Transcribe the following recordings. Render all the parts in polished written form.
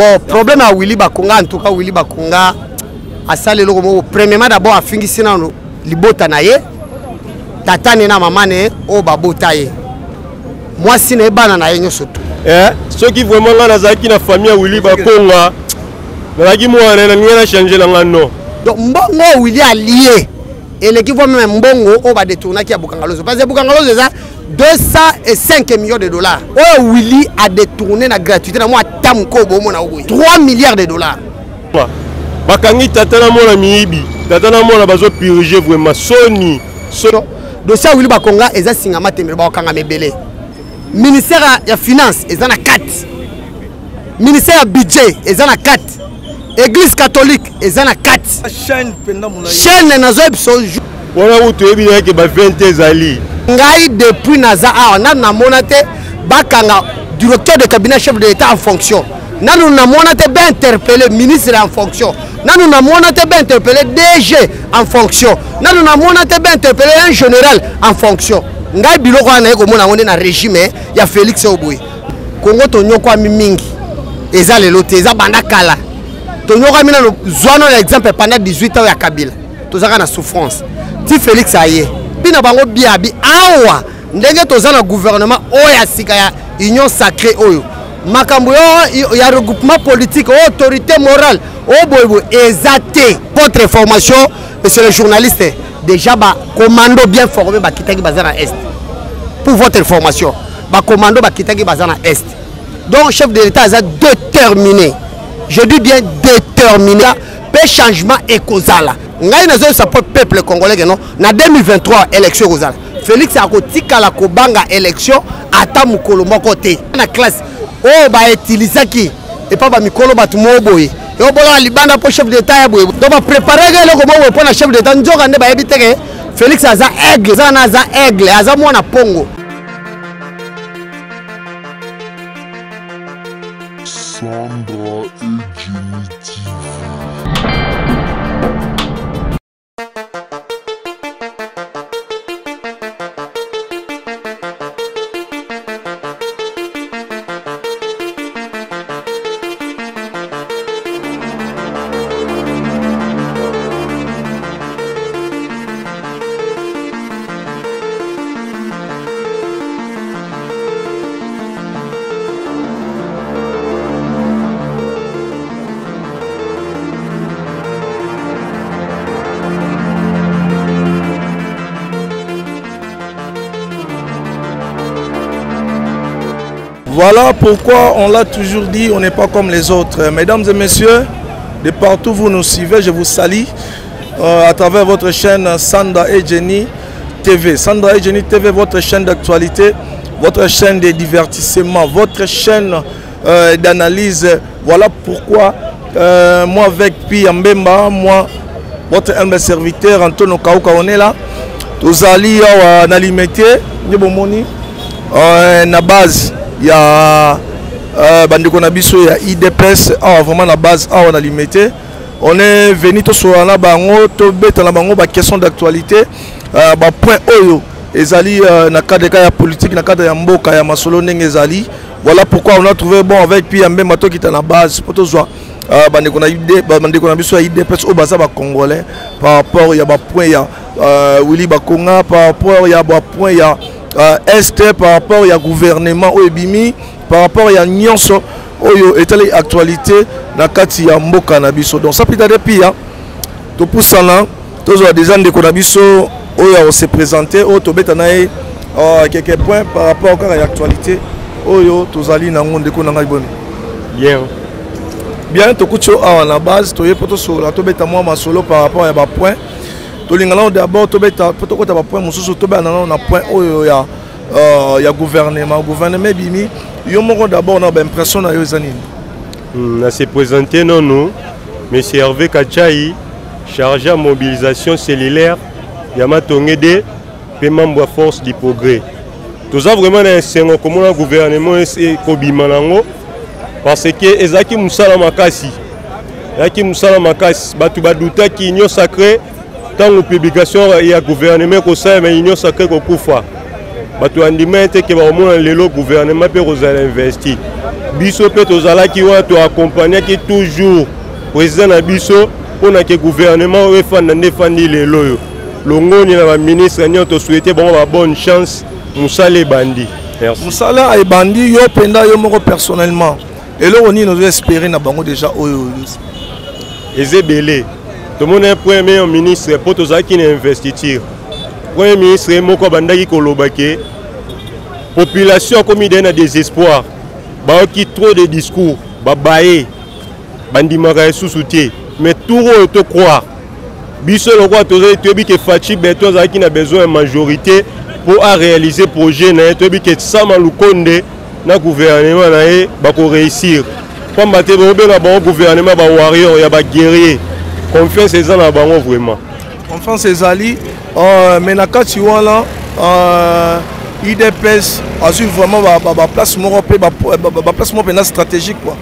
bon problème à Willy Bakonga en tout cas Willy Bakonga a salé le mot premièrement d'abord a fini sina libota na ye tata na maman ne o babota ye moi sina bana na ye nyoso tout ceux qui vraiment là nazaki na famille à Willy Bakonga nazaki moi na ngena changer la ngano donc mbongo Willy allié et l'équipe va même mbongo o ba détourner qui a Bukangalozo parce que Bukangalozo déjà 205 millions de dollars. Oh Willy a détourné la gratuité na moi tamko bo mona 3 milliards de dollars. Bakangi tatana mona miibi tatana mona bazo purger vraiment soni dossier Willy Bakonga eza singama tembe ba kanga mebele ministère ya finance eza na 4 ministère ya budget eza na 4 église catholique eza na 4 chaîne nazo ebiso wana uto ebi yake ba 20 ezali ngai depuis naza a na monate bakanga directeur de cabinet chef de l'état en fonction nanu na monate ba interpeller ministre en fonction nanu na monate ba interpeller DG en fonction nanu na monate ba interpeller un général en fonction ngai biloko ana eko mona ngonde na régime ya Félix Oboy Kongo to nyoko mingi eza lelo te eza banda kala to nyoko mina zwana l'exemple pendant 18 ans ya Kabila to zaka na souffrance ti Félix aye bina bango biabi awa ndenge toza na gouvernement oya sika ya union sacrée oyo makambo yo ya regroupement politique autorité morale o boybo ezate votre information monsieur le journaliste déjà ba commando bien formé ba kitaki bazana est pour votre information ba commando ba kitaki bazana est donc chef de l'état a déterminé je dis bien déterminé pe changement ekozala ngai nazo support peuple congolais que non na 2023 élection kozala Félix akotika la kobanga élection ata mukolo moko te na classe o ba utilisaki et pas ba mikolo batu moboye et obola libanda pour chef d'état ya boye donc ba préparer le ko pour na chef d'état nzoka nde ba yebiteke Félix aza aigle za na za aigle aza mwana pongo Sandra Ejiniti. Voilà pourquoi on l'a toujours dit, on n'est pas comme les autres. Mesdames et messieurs, de partout vous nous suivez, je vous salue à travers votre chaîne Sandra Ejini TV. Sandra Ejini TV, votre chaîne d'actualité, votre chaîne de divertissement, votre chaîne d'analyse. Voilà pourquoi moi avec Pia Mbemba, moi, votre humble serviteur Antonio Kauka, on est là. Tous allés à l'alimenter, na base. Il y a bandeko na biso ya IDPS vraiment la base on a limité on est venu to sur na bango to beta na bango ba question d'actualité ba point oyo ezali na cadre ya politique na cadre ya mboka ya masolo ndenge ezali voilà pourquoi on a trouvé bon avec puis ambe mato kita na base pour to zwa bandeko na biso ya IDPS o baza ba congolais par rapport ya ba point ya Willy Bakonga par rapport ya ba point ya est par rapport au gouvernement au Ebimi par rapport à Nyonso au état actualité na kati ya mboka na biso donc ça peut être pire to poussa là tous des gens de konabiso au se présenter au to betana quelques points par rapport à l'actualité au to zali na ngonde ko na ngai bon bien to kucho à la base to yepoto so la to beta moi ma solo par rapport à ba point d'abord to beta poto ko ta point mususu to bana na point oyo ya gouvernement bimi yo moko d'abord na impression na yo zanini na se présenter non nous monsieur Hervé Kachai chargé à mobilisation cellulaire Yamatongede pe membre force du progrès tous a vraiment un sengo comme le gouvernement et kobima nango parce que ezaki musala makasi batu baduta ki union sacrée tant la publication et le gouvernement ko ça mais union sacrée ko kufa bato andima te ke ba omona lelo gouvernement pe kozala investi biso pe tozala ki wa to accompagner ki toujours président na biso pona ke gouvernement o efanda ndefandi lelo yo longoni na ba ministre nyo to souhaiter bon ba bonne chance musale bandi merci musale ay bandi yo penda yo moko personnellement et là on nous espérer na bango déjà oyo ezebele to mona premier ministre po tozaki na investiture premier ministre moko bandaki koloba ke population comme il y a désespoir ba qui trop de discours ba baé bandimaka sous-souté mais tout le te croire biso le roi tozo tobi ke Fachi Beto zaki na besoin de majorité pour réaliser projet na tobi ke sama lukonde na gouvernement na e ba ko réussir comme baté ba bon gouvernement ba warrior ya ba guerrier confiance ezana na bango vraiment confiance ezali mais na kati wana IDPS a su vraiment ba place moko pe ba place moko pe stratégique quoi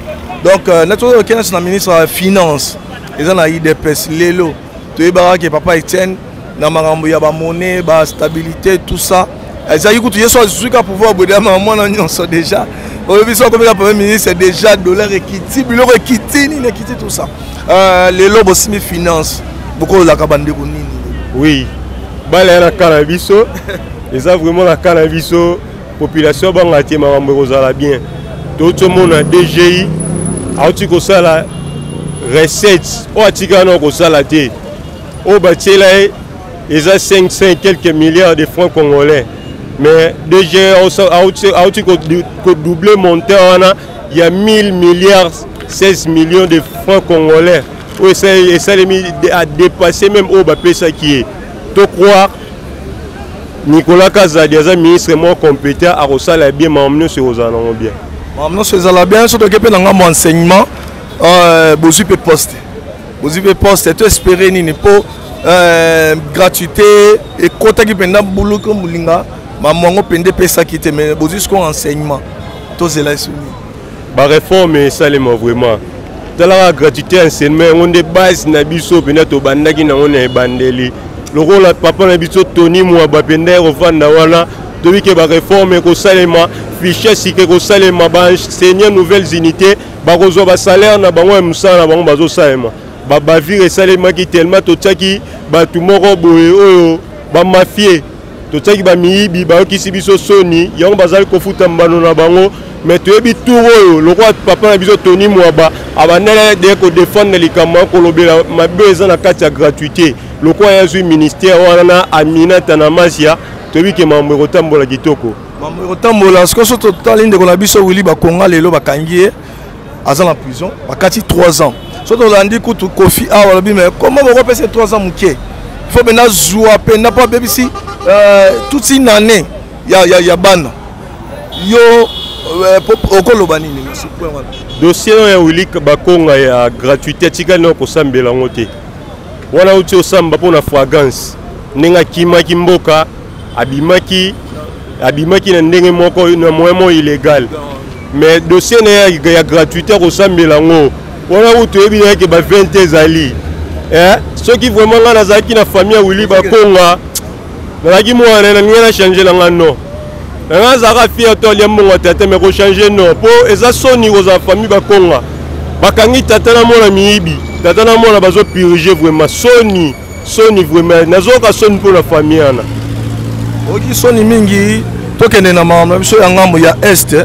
donc notre kenas na ministre de finance ezana IDPS lelo to yebara ke papa Etienne na makambo ya ba monnaie ba stabilité tout ça ezali kutu yeso azuka pouvoir boda maman na nyonso déjà au biso comme le premier ministre déjà dollar ekiti biloko ekiti ni ekiti tout ça lelo bo simi finance beaucoup la kabande ko nini oui bala na cannabis eza vraiment la cannabis population banga te makambo kozala bien tout le monde a DGI auti ko sala recettes o atika na ko sala te o batela eza 500 quelques milliards de francs congolais mais DGI auti ko doubler montant wana il y a 1000 milliards 16 millions de francs congolais o ça a dépassé même au bapesa qui est to croire Nicolas Kazadi est un ministre moins compétent à Rosala bien, mais sur Rosala bien. Maintenant, sur Rosala bien, sur le Québec, dans mon enseignement, Bozu peut poster. Bozu peut poster, tu espérer ni pour gratuité et côté qui pendant boulot comme Boulinga, maman pende pesa qui te mais Bozu ce qu'on enseignement, tous c'est là soumis. Ba réforme ça les mots vraiment. Dans la gratuité enseignement, on des bases na biso peut-être au bandaki na on est bandeli. Le rôle de papa Nabiso Tony Mouabapende au Vanda Wala, de lui qui va réformer au Salema, fichier si que au Salema, enseigner nouvelles unités, barozo ba salaire na bango musa na bango bazo Salema, ba vire Salema qui tellement totaki, ba tumoro boye oyo, ba mafie, totaki ba miibi, ba ki sibiso soni, yango bazali kofuta mbano na bango, mais tu es bituro le roi de papa Nabiso Tony Mouaba, abanela de ko défendre les camans kolobela ma besoin na carte gratuité. Le quoi est un ministère wana Amina Tanamasia tobi ke mambo rotambola kitoko mambo rotambola ce que so total inde ko na biso wili ba konga lelo bakangi aza na prison bakati 3 ans so to landi kutu Kofi awala bi mais comment on repasser 3 ans muke faut bena zoua pe na pas bebisi toute une année ya bana yo okoloba nini ce point wana dossier ya wili ba konga ya gratuité tika no ko sambela ngote wana uti osamba pona fragrance nenga kimaki mboka abimaki na ndenge moko na moyen illégal mais dossier ya gratuité kosambela ngo wana uti ebina ke ba 20 ezali ceux qui vraiment nga nazaki na famille ya Willy Bakonga nazaki mwana na ngena changer la ngano nga zaka fier to liambo tata mais ko changer non po eza soni oza famille Bakonga bakangi tata na mona miibi tata na mona bazo purger vraiment soni vraiment nazoka soni pour la famille ana oki soni mingi tokende na mama biso ya ngambo ya est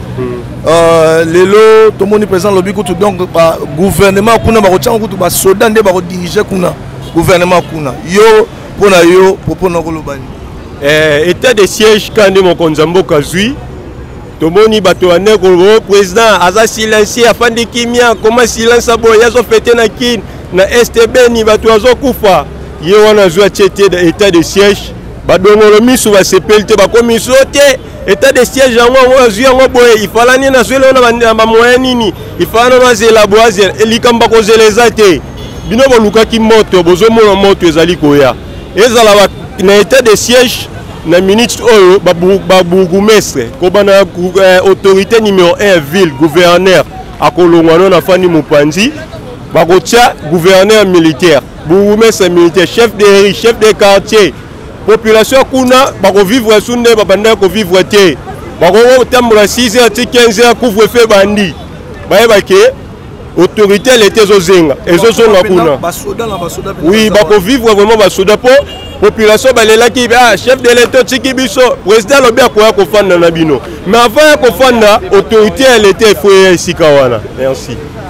lelo tomoni président lobi kutu donc ba gouvernement kuna ba kochanga kutu ba soda nde ba ko diriger kuna gouvernement kuna yo pona yo popona kolobani état de siège quand mon konzambo kazui tomoni bato ane ko président aza silencieux afandi kimia comment silence abo yazo fêter na kin na STB ni bato azo kufa ye wana zo tiete de état de siège badongolo misu ba sepelte ba komiso te état de siège yango zo yango boye ifalani na zwele na ba moyen nini ifana na zela boazer elikamba ko zeleza te bino boluka ki moto bozo mona moto ezali koya ezala na état de siège na ministre oyo ba bourgmestre ko bana autorité numéro 1 ville gouverneur akolongwana na fani mopanzi ba kotia gouverneur militaire bourgmestre militaire chef de quartier population kuna bako vivre sunde babanda ko vivre te bako tambola 6h à 15h couvre feu bandi bayeba ke autorité l'été zozenga ezozonga kuna oui bako vivre vraiment basoda po population balela ki chef de l'état tiki biso président lobi akoya ko fanda na bino mais avant ko fanda autorité l'été faut ici kawana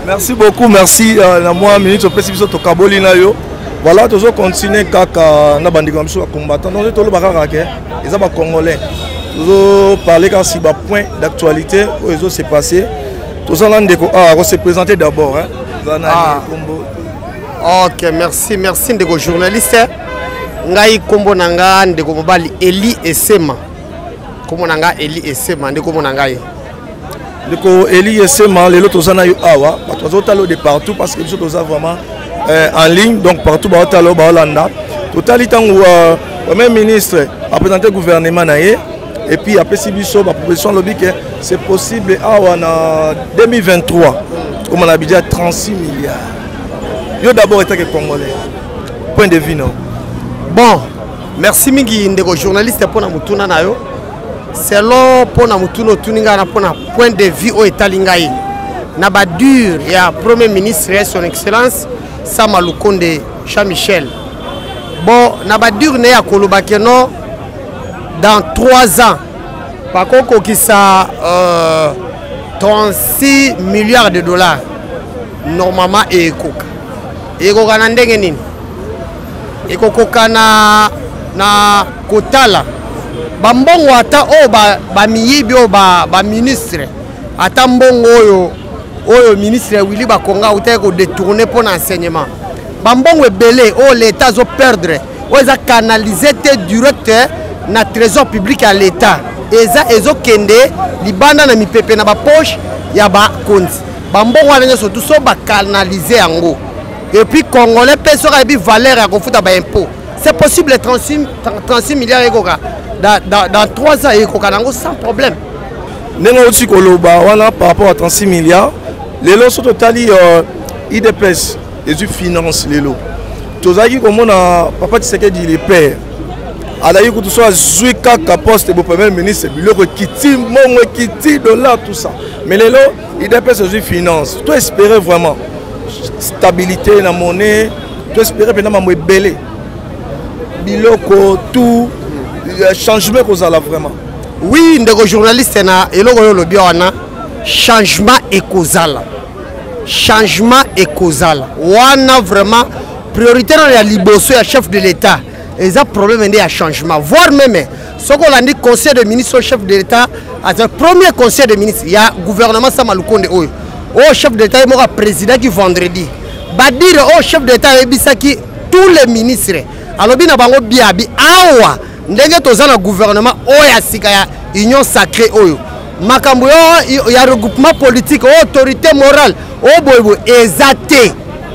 merci beaucoup merci na moi minute au précipice to kaboli na yo. Voilà, toujours continuer kaka na bandika biso ba combattant donc to lo bakaka ke eza ba congolais toujours parler quand si ba point d'actualité où ils ont s'est passé tous en ndeko on se présenter d'abord hein OK merci ndeko journaliste ngai kombo nanga ndeko mobali Eli Esema kombo nanga Eli Esema ndeko kombo nanga ndeko Eli Esema lelo tozana yo awa bato talo de partout parce que biso toza vraiment en ligne, donc partout dans le Baolanda. Total temps où le même ministre a présenté le gouvernement et puis après Sibiso, la proposition lobby que c'est possible en 2023, comme on a dit 36 milliards. Yo d'abord été congolais. Point de vue non. Bon, merci mingi ndeko journaliste pour na mutuna na yo. Selon pour na mutuno tuninga na pour na point de vue au etalingai. Na ba dur ya premier ministre son excellence Sama Lukonde Jean-Michel. Bon, Nabadur ne ya Kolobakeno dans 3 ans. Par contre, qui ça 36 milliards de dollars. Normalement, et Ekoka. Ekoka na ndenge nini? Ekoka na Kotala. Bambongo ata o ba miyibi o ba ministre. Ata mbongo oyo ministre Willy Bakonga outé ko détourner pour l'enseignement. Bambongo belé o l'état zo perdre. O za canaliser direct na trésor public à l'état. Eza ezo kende libanda na mipepe na ba poche ya ba compte. Bambongo wana surtout so ba canaliser yango. Et puis congolais peso ka bi valeur ya ko futa ba impôt. C'est possible 36 milliards ekoka dans 3 ans ekoka nango sans problème. Nengo aussi koloba wana par rapport à 36 milliards. Les lots sont totali IDPS, les finances les lots. Tous aïe comme on a papa Tshisekedi les pères. Alaï que tout soit Zouika poste pour premier ministre, le kiti, mon kiti dollar tout ça. Mais les lots IDPS les finances. Tu espérais vraiment stabilité dans la monnaie. Tu espérais vraiment me belé. Biloko tout changement qu'on a là vraiment. Oui, ndeko journaliste na eloko yo lobi wana. Changement écosal. Changement écosal. Wana vraiment priorité dans la liboso ya chef de l'État. Et ça problème de changement. Voire même ce qu'on a dit conseil de ministre au chef de l'État, à le premier conseil de ministre, il y a gouvernement Sama Lukonde Oyo. Au chef d'État il y a président qui vendredi. Ba dire au chef d'État et bisaki tous les ministres. Alors bien bango biabi awa ndenge tozana gouvernement oya sika ya union sacrée oyo. Makambo il y a regroupement politique, autorité morale, boybo ezate.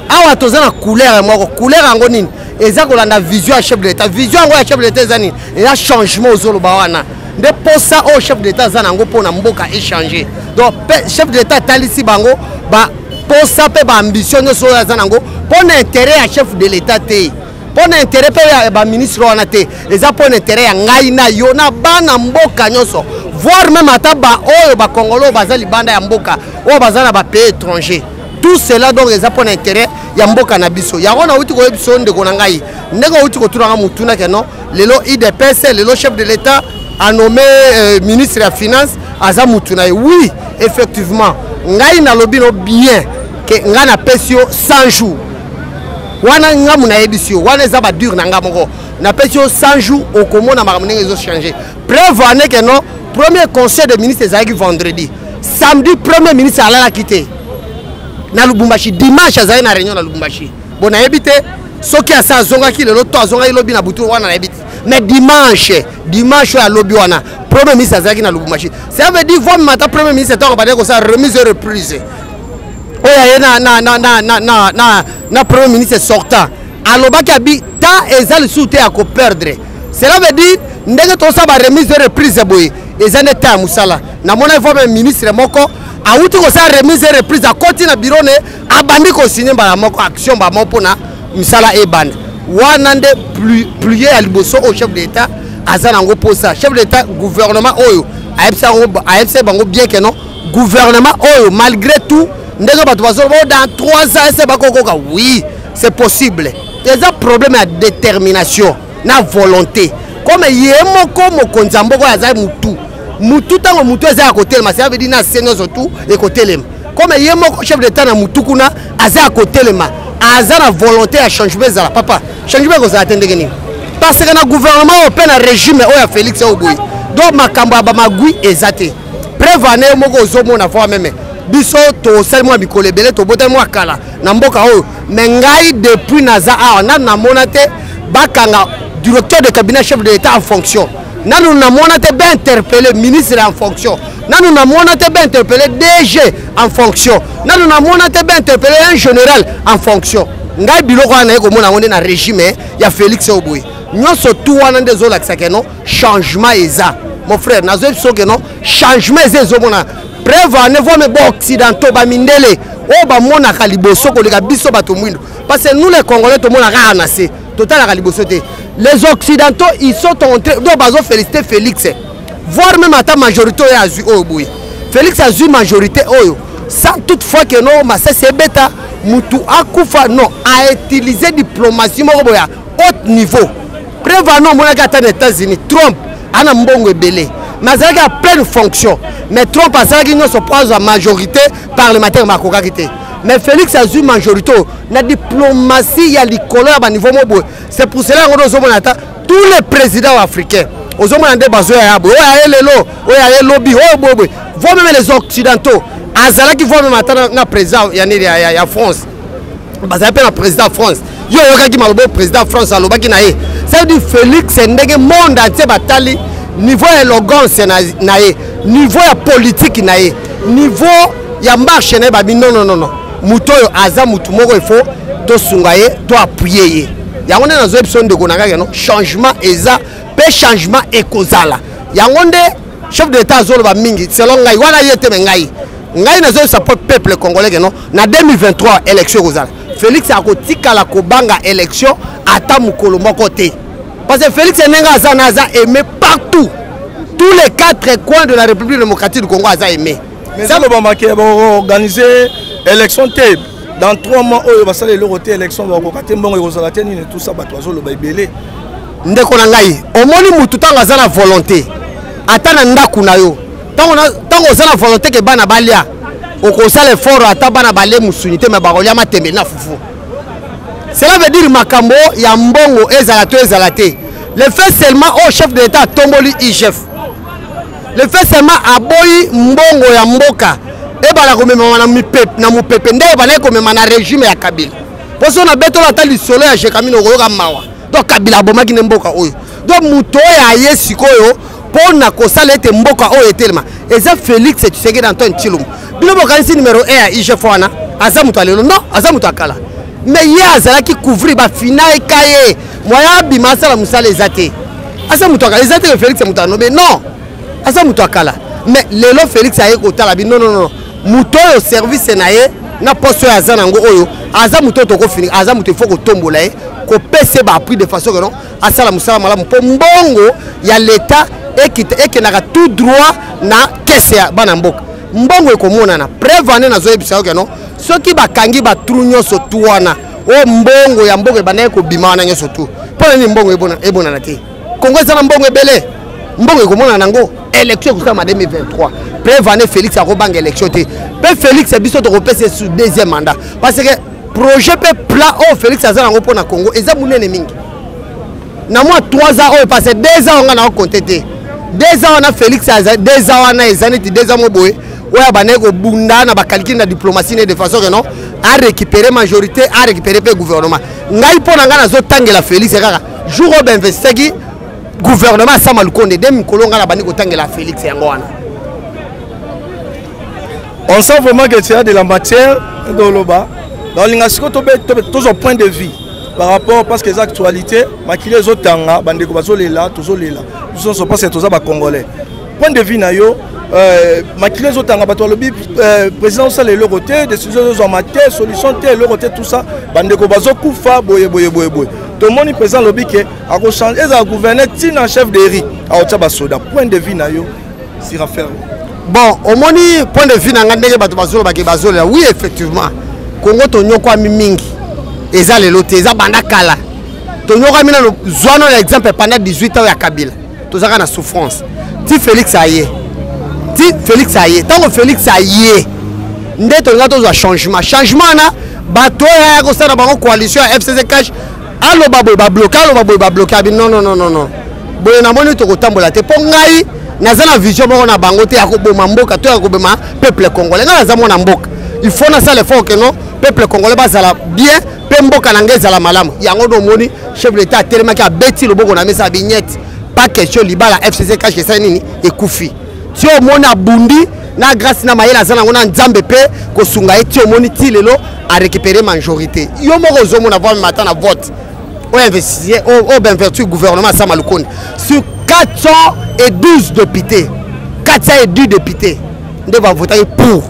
Awa tozana couleur moko, couleur ngo nini? Eza ko la vision à chef de l'État, vision ngo ya chef de l'État zani. Il y a changement aux olobawana. De pour ça au chef de l'État zana ngo pona mboka échanger. Donc chef de l'État talisi bango ba pour ça pe ba ambition so ya zana ngo pour intérêt à chef de l'État te. Pour intérêt pe ba ministre wana te. Eza pour intérêt ya ngai na yo na bana mboka nyoso. Voire même à ba oyo ba Congolo bazali banda ya mboka o bazana ba pays étranger. Tout cela donc les pour intérêt ya mboka na biso. Ya wana uti ko biso ndeko na ngai. Ndeko uti ko tulanga mutuna ke non. Lelo IDPS, lelo chef de l'État a nommé ministre de la finance aza mutuna. Oui, effectivement, ngai na lobino bien que ngana pesio 100 jours. Wana ngamu na ebisio, wana za ba dur na ngamoko. Na pesio 100 jours au comment na makambo ngezo changer. Preuve ane que non. Premier conseil de ministre Zaki vendredi. Samedi, premier ministre a quitté. Na Lubumbashi. Dimanche, a na réunion na Lubumbashi. Bon, na habité. Ce qui a sa zonga qui le lot, zonga il lobby na butu wana na habité. Mais dimanche à lobby wana. Premier ministre Zaki na Lubumbashi. Ça veut dire, vous matin, premier ministre, c'est pas que ça remise et reprise. Na premier ministre sortant. Aloba qui habite, ta ezal soute à ko perdre. Cela veut dire, ndenge to sa ba remise et reprise boy. Ezane ta musala na mona ifo ministre moko a uti ko sa remise et reprise a koti na bureau ne abandi ko signer ba moko action ba moko na musala e band wanande plié à liboso au chef d'état azanango pour ça chef d'état gouvernement oyo AFC bango bien que non gouvernement oyo malgré tout ndenge bato bazo dans 3 ans c'est pas kokoka oui c'est possible les a problème à détermination na volonté comme yemo comme konzamboko aza mutu tango mutu aza à côté ma ça veut dire na seno surtout et côté lem comme yemo chef d'état na mutu kuna aza à côté lema aza na volonté à changement za papa changement ko za attendre ni parce que na gouvernement au peine régime oya Félix Oboy donc makambo ba magui ezate prévaner moko ozomona fois même biso to seulement bikole belé to botel moi kala na mboka oyo mais ngai depuis naza na monate bakanga directeur de cabinet chef de l'état en fonction nanu na monate ba interpeller ministre en fonction nanu na monate ba interpeller DG en fonction nanu na monate ba interpeller un général en fonction ngai biloko na ko mona ngone na régime ya Félix Oboy nyonso tout wana ndezo lakisa ke non changement eza mon frère nazo biso ke non changement eza mona prévane vo me bo occidentaux ba mindele o ba mona ka liboso ko leka biso bato mwindo parce que nous les Congolais to mona ka anase total ka liboso te les occidentaux ils sont entrés do bazo féliciter Félix voir même à ta majorité ya azu Oboy Félix azu majorité oyo sans toutefois que non ma c'est bêta mutu akufa non a utiliser diplomatie moko boya haut niveau prévano mona ka ta États-Unis Trump ana mbongo ebele mais il y a plein de fonctions mais Trump a ça qui ne se pose à majorité parlementaire makoka kité mais Félix a eu majorité la diplomatie il y a l'école à niveau mobo c'est pour cela que tous les présidents africains aux hommes des bases ya bo ya lelo o ya lobby o bobo voient même les occidentaux azala qui voient même na président ya France parce que le président France yo qui m'a le président France aloba ki na ye ça veut dire Félix ndenge monde entier batali niveau élégance na ye niveau ya politique na ye niveau ya marche na ba non muto yo aza mutu moko il faut to sunga ye to appuyer ye yango na zo episode de konanga no changement eza pe changement ekozala yango nde chef d'état zolo ba mingi selon ngai wana yete ngai na zo support peuple congolais no na 2023 élection kozala Félix akotika la kobanga élection ata mukolo moko te parce que Félix Nenga Azanaza aimé partout. Tous les 4 coins de la République démocratique du Congo a aimé. Mais ça, le Bamaki va organiser l'élection dans 3 mois. Il va saluer l'élection. L'élection va organiser tout ça. Le Baïbélé. Ndeko nangai. Au moins, nous tout le temps la volonté. Attends, ndaku na yo. Tant on a la volonté que bana balia. Au conseil l'effort ata bana balé musunité mais barolia ma tembe na fufu. Cela veut dire makambo ya mbongo ezalate. Le fait seulement au chef de l'État tomboli chef. Le fait seulement aboyi mbongo ya mboka e bala ko mema na mupepe nde bala ko mema na régime ya Kabila. Parce qu'on a beto la tali solo ya Jekamino ko mawa. Donc Kabila bomaki ne mboka oyo. Donc muto ya yesi koyo pona ko salete mboka oyo telema. Eza Félix tu sais que dans ton tilum. Bilo bokanisi numéro 1 ya IGF wana aza muto alelo non aza muto akala. Mais il y a ça qui couvre ba final kaye moya bimasa la musala ezate asa muto akala ezate Félix muto anobe non asa muto akala mais lelo Félix aye ko tala bi non muto yo service naye na poste ya zanango oyo aza muto to ko fini aza muto faut ko tombola ye ko pese ba prix de façon que non asa la musala malamu po mbongo ya l'état et na tout droit na caisse ya bana mboka mbongo ekomona na prévane na zo ebisa que non ceux qui bakangi ba trunyo so tuwana o mbongo ya mbongo bana ko bima na nyoso tu pona ni mbongo ebona na te Congo za mbongo ebele mbongo ekomona nango élection ko ma 2023 prévane Félix a robanga élection te pe Félix biso to repese sous deuxième mandat parce que projet pe plat o Félix aza nango pona Congo eza munene mingi na moi 3 ans o passé 2 ans on a compté 2 ans on a Félix aza 2 ans on a ezaniti 2 ans mo boye ouais baneko bunda na bakaliki na diplomatie de façon que non à récupérer majorité à récupérer le gouvernement ngai pona ngana zo tangela Félix kaka jour au benvestegi gouvernement sama lukonde dem kolonga na baniko tangela Félix yango wana on sent vraiment que tu as de la matière de l'oba dans l'ingasiko tous au point de vue par rapport parce que les actualités makile zotanga bandeko bazolela tozolela nous sommes pas tous ba congolais point de vue na yo makile ezotanga bato balobi président osala eloko te décision ezozwama te solution te eloko te tout ça bandeko bazokufa boye tomoni président alobi ke akochange ezala gouverneur ntina chef de ri aotia basoda point de vue na yo sira faire bon omoni point de vue na nga ndenge bato bazolobaki bazolela oui effectivement Congo tonyokwami mingi eza lelo te eza banda kala tonyokwami nano zwano na exemple pendant 18 ans ya Kabila tozaka na souffrance ti Félix aye tango Félix aye nde tolinga tozwa changement na bato ya kosala bango coalition ya FCC cash aloba boye babloqué abi non boye namoni tokotambola te mpo ngai naza na vision moko na bango te ya koboma mboka to ya koboma peuple congolais ngai naza mwana mboka il faut nasala effort que non peuple congolais bazala bien mpe mboka na ngai ezala malamu yango nomoni chef de l'état atelemaki abeti loboko na mesa bignette pas question libala FCC cash esali nini ekufi ti omoni abundi na grâce na mayele aza nango na nzambe mpe kosunga ye ti omoni ti lelo arécupérer majorité yo moko ozomona voi matin na vote oyo investissé oyo bainvertu gouvernement asama lukonde sur 412 députés 410 députés nde bavotaki pour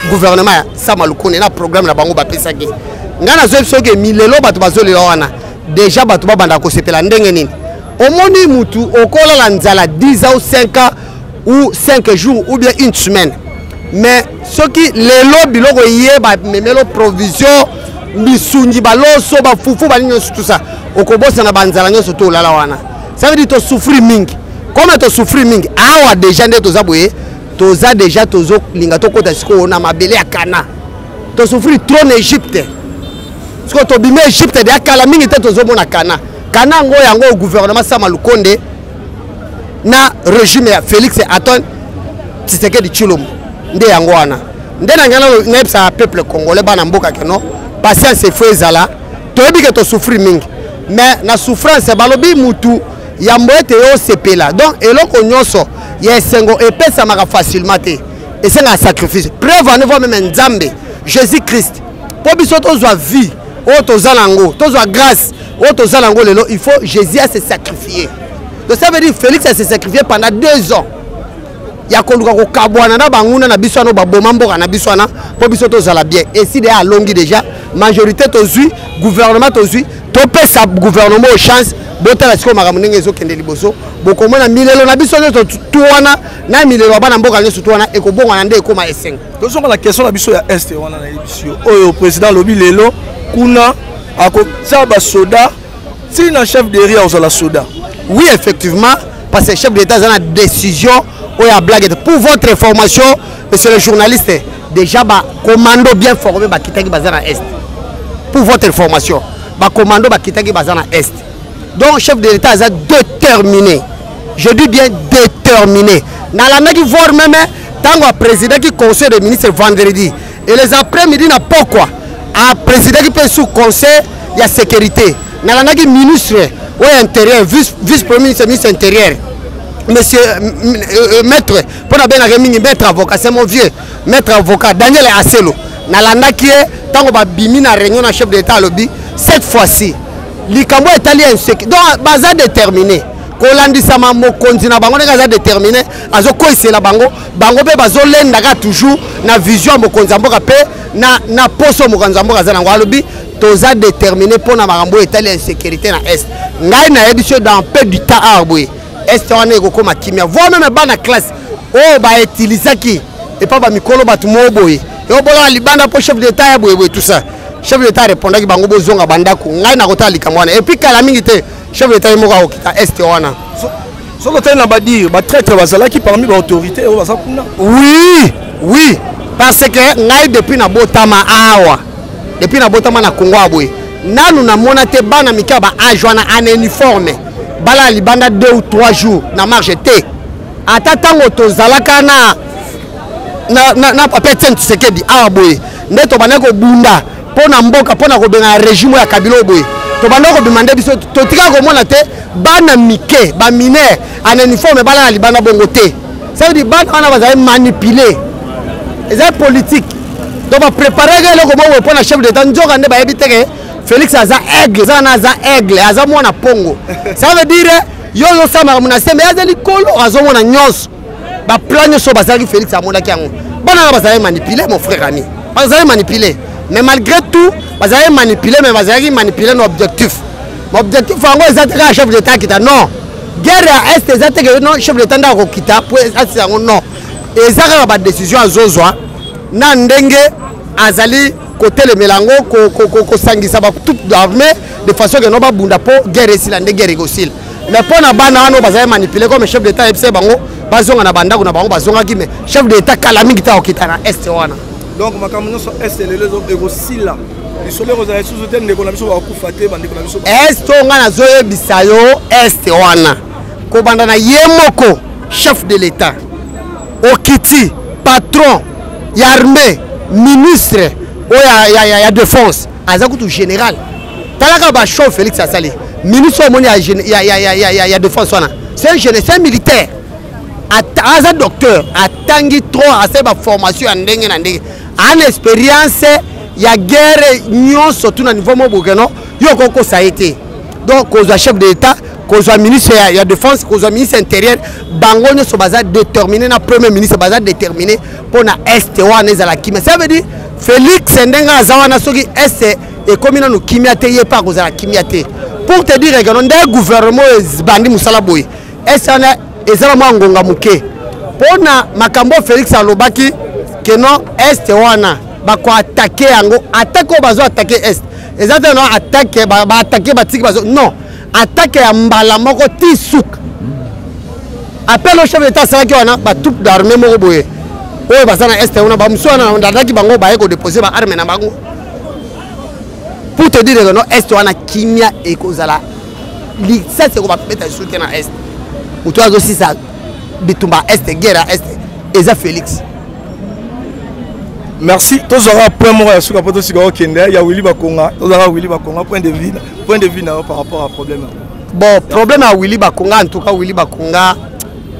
gouvernement ya sama lukonde na programme na bango bapesaki ngai nazoyebi soki milelo bato bazolela wana déjà bato babanda kosepela ndenge nini omoni mutu okolala nzala 10 ans ou 5 ans ou 5 jours ou bien une semaine mais soki lelo biloko ye bamemelo provision misungi baloso bafufu bali nyonso tout ça okobosana banzala nyonso to olala wana ça veut dire to souffrir mingi comme to souffrir mingi awa déjà nde toza boye toza déjà tozolinga tokota sikoyo na mabele ya Kana to souffrir trop na Égypte sikoyo tobima Égypte de akala mingi te tozomona Kana ngo yango gouvernement Sama Lukonde na régime ya Félix Antoine Tshisekedi Tshilombo nde yango wana nde na ngana ngepsa peuple congolais bana mboka keno patience faut ezala toyebi ke to souffrir mingi mais na souffrance balobi mutu ya mboete yo sepela donc eloko nyonso ya esengo epesa maka facilement te esenga sacrifice preuve en voit même nzambe Jésus Christ po biso tozwa vie o tozala ngo tozwa grâce o tozala ngo lelo il faut Jésus a se sacrifier donc ça veut dire Félix a se sacrifié pendant 2 ans ya koluka ko kabwana na banguna na biso no baboma mboka na biso na po biso tozala bien et si de alongi déjà majorité tozui gouvernement tozui to pesa gouvernement au chance botala siko makambo ndenge ezokende liboso bokomona milelo na biso nyonso tuwana na milelo bana mboka nyonso tuwana ekobongwana nde ekoma esenga tozonga la question na biso ya este wana na ebisio oyo président lobi lelo kuna akotia basoda tina chef de ria ozala soda oui effectivement parce que chef d'état a une décision oya blague pour votre information monsieur le journaliste déjà ba commando bien formé ba kitaki bazana est pour votre information ba commando ba kitaki bazana est donc chef de l'état a déterminé je dis bien déterminé na la meki voir même tango président qui conseil des ministres vendredi et les après-midi na pourquoi a président qui peut sous conseil il y a sécurité na la meki ministre ou intérieur vice premier ministre intérieur monsieur maître pour la bien maître avocat c'est mon vieux maître avocat Daniel Aselo na landa qui est tango ba bimi na réunion na chef d'état lobby cette fois-ci likambo italien donc baza déterminé kolandisa mokonzi na bango ndeka za déterminé azokoisela bango pe bazolenda ka toujours na vision mokonzi mboka pe na poso mokonzi mboka za nango alobi toza déterminé pour na makambo italien sécurité na est ngai na yebiso dans peu du temps arboé est wana ekokoma kimia voire même bana classe oyo bautilisaki epa bamikolo bato moboye eobola libanda po chef d'état ya boyeboye tout ça chef d'état répondaki bango bozonga bandako ngai nakotala likambo wana epuis kala mingi te chef d'état ye moko akokita est wana soko tali na badire batraître bazalaki parmi baautorité oyo baza kuna oui parce que ngai depuis na botama awa depuis na botama na Congo aboye nanu namona te bana mika ba age wana en uniforme bala libanda 2 ou 3 jours na marche te ata tango tozalaka na papa Etienne Tshisekedi awa boye nde tobanda kobunda mpo na mboka mpo na kobenga régime ya Kabila boye tobanda kobima nde biso totika komona te bana mike baminere en uniforme bala na libanda bongo te ça veut dire bana wana bazali manipulé eza politique donc baprepareke eloko bongo mpo na chef d'état nzoka nde bayebi teke Félix aza aigle aza mwana pongo ça veut dire yo sama munase mais azali kolo azomona nyonso ba plan nyonso bazali Félix amonaki yango bana bazali manipuler mon frère ami bazali manipuler mais malgré tout bazali manipuler mais bazali manipuler nos objectifs mon objectif yango ezataka chef d'état kita non guerre à est ezataka non chef d'état ndako kita pour ezataka yango non ezaka ba décision azozwa na ndenge azali côté le melango ko sangisa ba toute l'armée de façon que no ba bunda po guerre esila ndenge guerre egosila mais pour na bana wana bazali manipuler comme chef d'état epse bango bazonga na bandako na bango bazonga ki mais chef d'état kala mingi ta okita na est wana donc makambo nyonso est les egosila lisolo rozala sous tene ndeko na biso ba kufate bandeko na biso est onga na zoye bisayo est wana ko banda na yemoko chef de l'état okiti patron ya armée ministre ya défense azakutu général talaka ba chef Félix Asali ministre moni ya défense wana c'est un militaire aza docteur atangi trop ase ba formation ndenge na ndenge an expérience ya guerre nyonso tout na niveau mobokeno yoko ko ça a été donc aux chef de l'état aux ministre ya défense aux ministre intérieur bango nyonso baza déterminé na premier ministre baza déterminé pour na est wana ezala kimia ça veut dire Félix ndenga azawana soki est et comme na no kimia te yepa kozala kimia te pour te dire que non gouvernement bandi musala boy est ana ezala mwa ngonga muke pona makambo Félix alobaki que non est wana bako attaquer yango attaque bazo attaquer est ezata non attaque ba attaquer batiki bazo non attaque ya mbala moko ti souk appel au chef d'état salaki wana ba toute d'armée moko boye oyo bazana est wana ba muswana ndadaki bango ba yeko déposer ba arme na bango pour te dire que non est wana kimia ekozala ça c'est qu'on va mettre soutien à est ou toi aussi ça bitumba est guerre à est eza Félix. Merci. Tous aura point mot à souka poto sigaro kende ya Willy Bakonga. Tous aura Willy Bakonga point de vue par rapport à problème. Bon, problème à Willy Bakonga en tout cas Willy Bakonga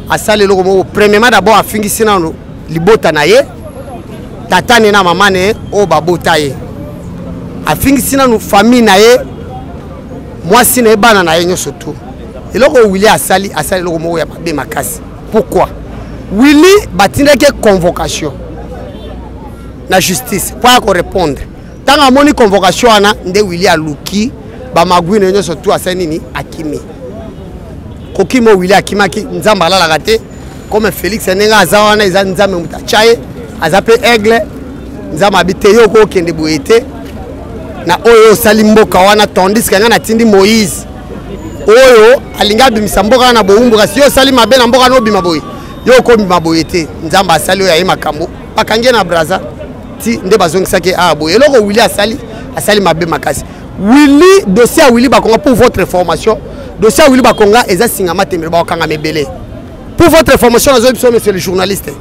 a salé le mot premièrement d'abord a fini sina no libota na ye tata na mama ne o babota ye a fini sina no famille na ye moi sina bana na ye nyoso tout et loko Willy a sali le mot ya mabe makasi. Pourquoi Willy batindaki convocation na justice pour répondre tant à moni convocation ana nde Willy aluki ba magui na nyoso tout asani ni akimi kokimo Willy akimaki nzamba la raté comme Félix nenga azawana eza nzambe mutachaye azape aigle nzamba biteyo ko kende boyete na oyo salimboka wana tandis kanga na tindi Moïse oyo alinga bimisa mboka na boumbu kasi yo salima be na mboka no bima boy yo ko bima boyete nzamba asali oyo ya makambo pakange na braza ti nde bazongisaki abo eloko Willy asali mabe makasi Willy dossier à Willy Bakonga pour votre information dossier à Willy Bakonga eza singama tembe ba kanga mebele pour votre information monsieur le journaliste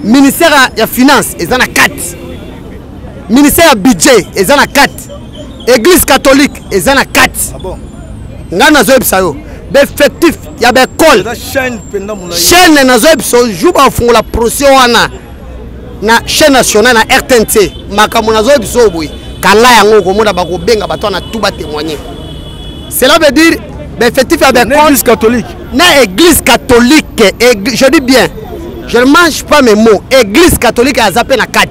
ministère ya finance eza na 4 ministère ya budget eza na 4 église catholique eza na 4 ah bon ngana zo ebisayo d'effectif ya ba école chaîne na zo ebiso juba fungola procès wana na chaîne nationale na RTNT makambo nazo biso boy kala yango ko moda bako benga bato na tout ba témoigner cela veut dire l'effectif avec l'église catholique na église catholique je dis bien je ne mange pas mes mots église catholique a zappé na 4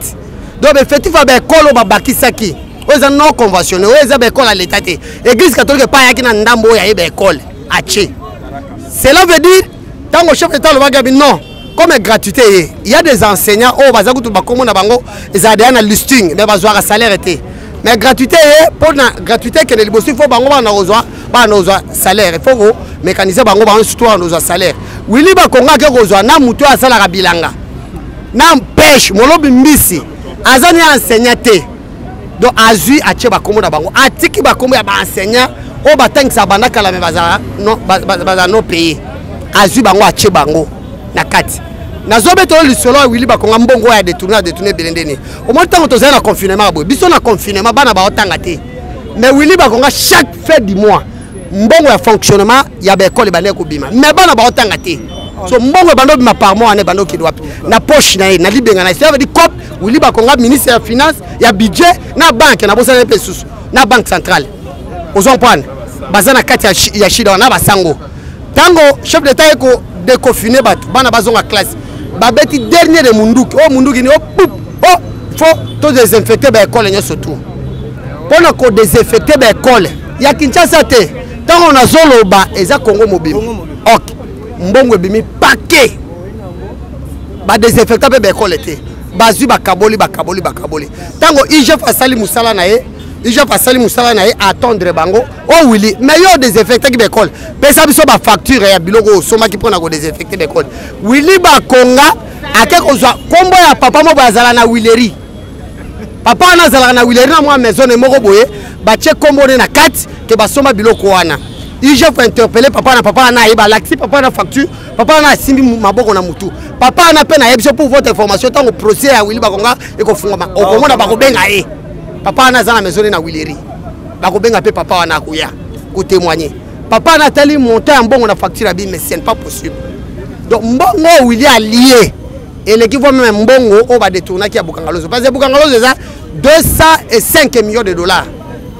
donc l'effectif avec école ba bakisaki oza non conventionnel oza ba école à l'état église catholique pas yaki na ndambo ya ba école ache cela veut dire tant au chef d'état le bagabi non comme gratuité il y a des enseignants oh bazakutu bakomo na bango ezadea na listing mais bazwa salaire été mais gratuité pour na gratuité que les bossi faut bango ba na salaire il faut mécaniser bango ba surtout na salaire Willy Bakonga ke kozwa na mutu asala ka bilanga na pêche molobi mbisi azani enseignant te donc azui ache bakomo na bango atiki bakomo ya ba enseignant o batangisa banda kala me bazala no payer azui bango ache bango na kati nazobe to lisolo Willy Bakonga mbongo ya détourner belendeni au moins tant que na confinement boy biso na confinement bana ba otanga te mais Willy Bakonga chaque fin du mois mbongo ya fonctionnement ya ba école bana ko bima mais bana ba otanga te so mbongo bando bima par mois ne bando ki doit na poche na libenga na ça veut dire cop Willy Bakonga ministre ya finance ya budget na banque na bosa na pesos na banque centrale ozon prendre bazana kati ya shida na basango tango chef d'état eko déconfiné bana bazonga classe babeti dernier de munduki o munduki ni o poup o faut to désinfecter ba école nyo surtout pona ko désinfecter ba école ya Kinshasa te tango na zoloba eza Congo mobile ok mbongo bimi paquet ba désinfecter ba école te bazui bakaboli tango IGF asali musala na ye IGF asali musala na ye attendre bango o wili mais yo désinfecter ki l'école pesa biso ba facture ya biloko soma ki pona ko désinfecter l'école wili ba konga ake ko zwa kombo ya papa mo bazala na wileri papa na zala na wileri na moi maison ne moko boye ba che kombo na kati ke ba soma biloko wana IGF interpeller papa na yeba laxi papa na facture papa na simbi maboko na mutu papa na pe na yebso pour votre information tant au procès ya wili ba konga e ko fungama o komona ba ko benga e papa na zana maison na wileri ba ko benga pe papa wana kuya ko témoigner papa na tali monter en bon na facture abi mais c'est pas possible donc mbongo wili allié et l'équipe même mbongo on va détourner qui a Bukangalozo parce que Bukangalozo ça 205 millions de dollars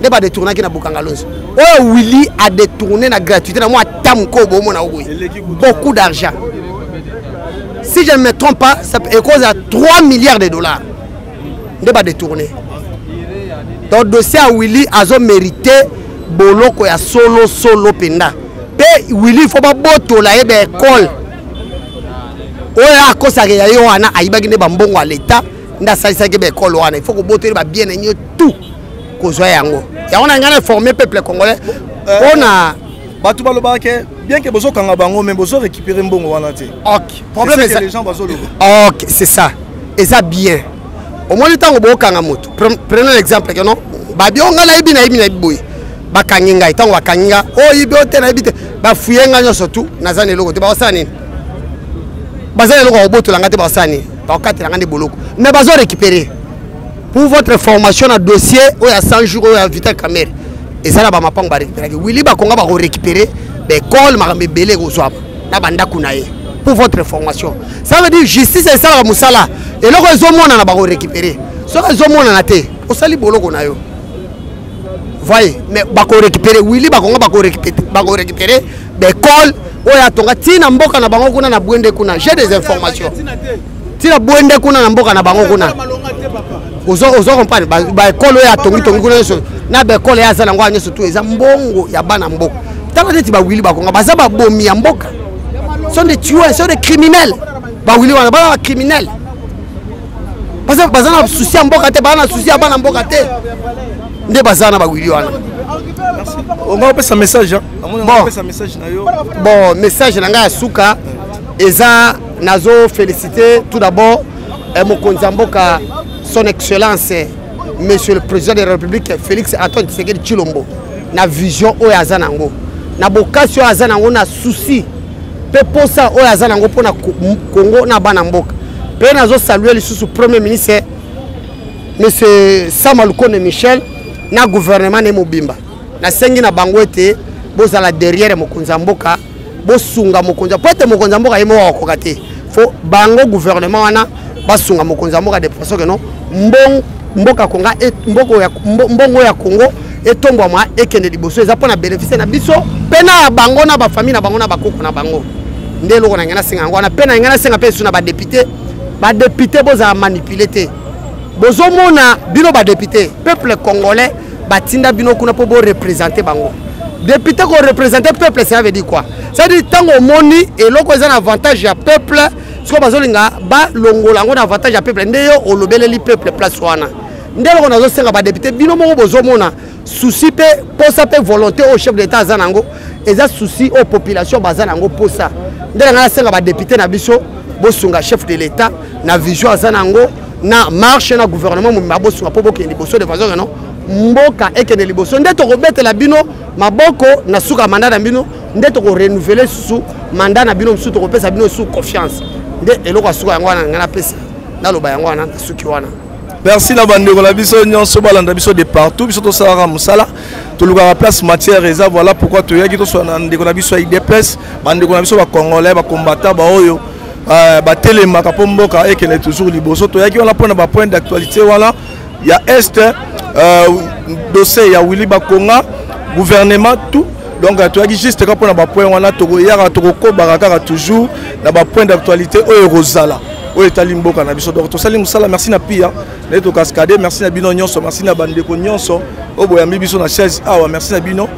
ne pas détourner qui na Bukangalozo oh Willy a détourné la gratuité na moi tamko bomo na ogoy beaucoup d'argent si je ne me trompe pas ça cause à 3 milliards de dollars ne pas détourner donc dossier à Willy a mérité boloko ya solo penda pe Willy faut pas boto la ebe école oya kosa ya yo wana ayibaki ne bambongo à l'état nda salisa ke be école wana il faut que boto ba bien nyo tout kozwa yango ya on a ngana former peuple congolais on a batu baloba ke bien que bozo kanga bango mais bozo récupérer mbongo wana te OK problème c'est les gens bazo loba OK c'est ça et ça bien au moins le temps bo kanga moto prenons l'exemple que non ba bionga na ibi na boy ba kanginga itango ba kanginga o ibi ote na ibi te ba fuyenga nyo surtout na zane loko te ba osani bazali loko oboto langa te ba osani ba okati langa de boloko mais bazo récupérer pour votre formation à dossier ou à 100 jours ou à Vital Camer et ça là ba mapango ba récupérer Willy ba konga ba récupérer l'école marambe belé ko swap na banda kunaye pour votre formation ça veut dire justice et ça la musala et loko ezomona na ba récupérer so ezomona na te osali boloko na yo voyez mais ba récupérer Willy ba konga ba récupérer l'école ou ya tonga tina mboka na bango kuna na bwende kuna j'ai des informations tina bwende kuna na mboka na bango kuna ozo comprendre ba école ya tongi kuna so na ba école ya zala ngwa nyeso tout eza mbongo ya bana mboka tala neti ba Willy ba konga baza ba bomi ya mboka sont des tueurs sont des criminels ba Willy wana ba criminels parce que baza na souci ya mboka te bana souci ya bana mboka te nde baza na ba Willy wana on va passer un message bon message na nga suka eza nazo féliciter tout d'abord mokonzi mboka son excellence monsieur le président de la République Félix Antoine Tshisekedi Tshilombo na vision oyo azanango na bokasi oyo azanango na souci pe posa oyo azanango pona Congo na bana mboka pe nazo saluer lisusu premier ministre monsieur Samalukonde Michel na gouvernement ne mobimba na sengi na bango ete bozala derrière mokonzi mboka bosunga mokonzi pote mokonzi mboka yemo wakoka te fo bango gouvernement wana basunga mokonzi mboka de façon que non mboka konga mbongo ya Congo etombwa ma ekende liboso eza pona bénéficier na biso pena bango na ba famille na bango na bakoko na bango nde loko na ngana singa ngwana pena ngana singa pe suna ba député boza manipuler te bozomona bino ba député peuple congolais batinda bino kuna po bo représenter bango député ko représenter peuple ça veut dire quoi ça veut dire tango moni et loko eza na avantage ya peuple siko bazolinga ba longola ngo na avantage ya peuple nde yo olobeleli peuple place wana nde loko nazo senga ba député bino moko bozomona souci pe posa pe volonté au chef d'état azanango eza souci aux population bazanango posa nde nga senga ba député na biso bosunga chef de l'état na vision azanango na marche na gouvernement mo bosunga po bokende boso de façon non mboka ekende liboso nde to kobetela bino maboko na suka mandat na bino nde to ko renouveler sous mandat na bino sous to kopesa bino sous confiance nde eloko suka yango wana ngana pesa na loba yango wana suki wana. Merci la bande de la biso nyonso balanda biso de partout biso to sala musala to luka place matière eza voilà pourquoi to yaki to so na ndeko na biso IDPS bande de la biso ba congolais ba combattant ba oyo ba telemaka po mboka ekende toujours liboso to yaki wana pona ba point d'actualité voilà il y a est dossier ya Willy Bakonga gouvernement tout Donc tu as dit juste que pour na point wana tokoyaka tokokobaka toujours na ba point d'actualité oyo rozala oyo talimboka na biso. Donc to salim sala merci na pia na to cascade merci na bino nyonso merci na bandeko nyonso oboya mbi biso na chaise awa merci na bino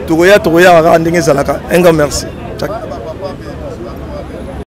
tokoya ndenge zalaka enga merci.